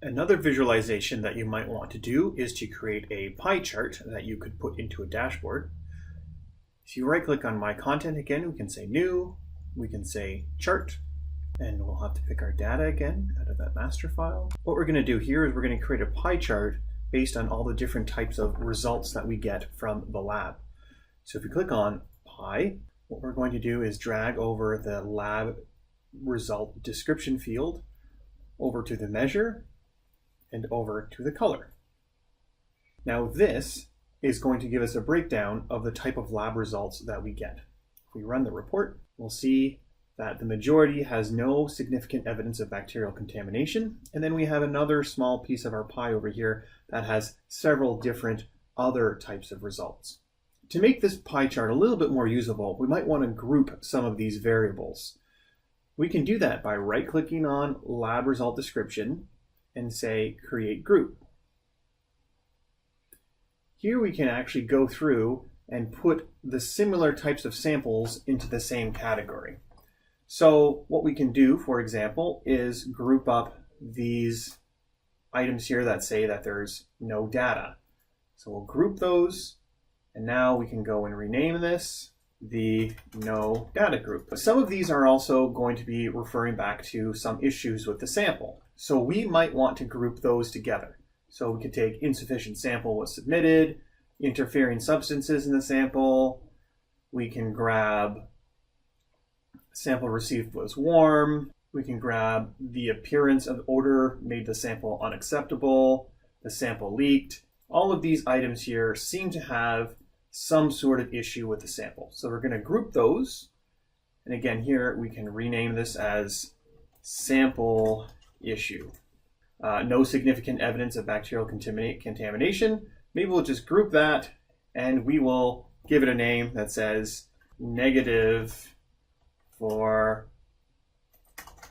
Another visualization that you might want to do is to create a pie chart that you could put into a dashboard. If you right click on My Content again, we can say New, we can say Chart, and we'll have to pick our data again out of that master file. What we're going to do here is we're going to create a pie chart based on all the different types of results that we get from the lab. So if you click on Pie, what we're going to do is drag over the lab result description field over to the measure and over to the color. Now this is going to give us a breakdown of the type of lab results that we get. If we run the report, we'll see that the majority has no significant evidence of bacterial contamination. And then we have another small piece of our pie over here that has several different other types of results. To make this pie chart a little bit more usable, we might want to group some of these variables. We can do that by right-clicking on Lab Result Description and say Create Group. Here we can actually go through and put the similar types of samples into the same category. So what we can do, for example, is group up these items here that say that there's no data. So we'll group those, and now we can go and rename this the no data group. But some of these are also going to be referring back to some issues with the sample. So we might want to group those together. So we could take insufficient sample was submitted, interfering substances in the sample. We can grab sample received was warm. We can grab the appearance of odor made the sample unacceptable. The sample leaked. All of these items here seem to have some sort of issue with the sample. So we're going to group those. And again, here we can rename this as sample issue. No significant evidence of bacterial contamination. Maybe we'll just group that and we will give it a name that says negative for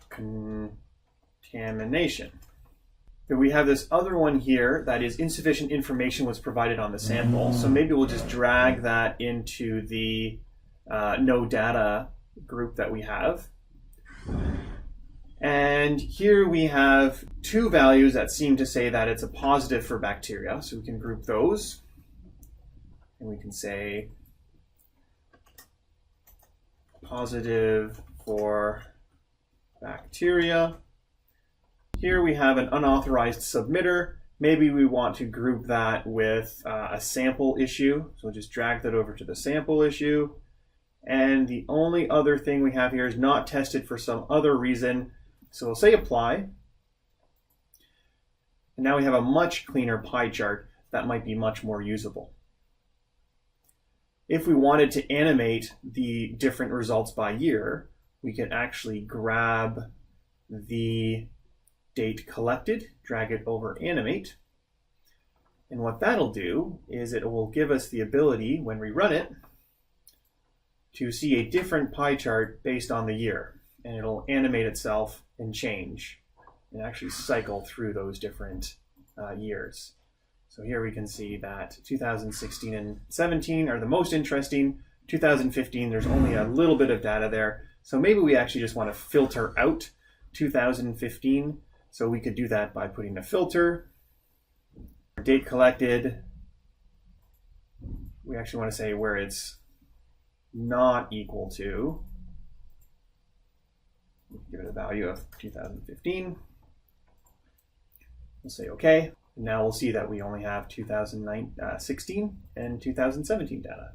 contamination. Then we have this other one here that is insufficient information was provided on the sample. So maybe we'll just drag that into the no data group that we have. And here we have two values that seem to say that it's a positive for bacteria. So we can group those. And we can say positive for bacteria. Here we have an unauthorized submitter. Maybe we want to group that with a sample issue. So we'll just drag that over to the sample issue. And the only other thing we have here is not tested for some other reason. So we'll say apply. And now we have a much cleaner pie chart that might be much more usable. If we wanted to animate the different results by year, we can actually grab the date collected, drag it over animate. And what that'll do is it will give us the ability, when we run it, to see a different pie chart based on the year. And it'll animate itself and change and actually cycle through those different years. So here we can see that 2016 and 17 are the most interesting. 2015, there's only a little bit of data there. So maybe we actually just want to filter out 2015. So we could do that by putting a filter. Date collected, we actually want to say where it's not equal to. Give it a value of 2015. We'll say OK. And now we'll see that we only have 2016 and 2017 data.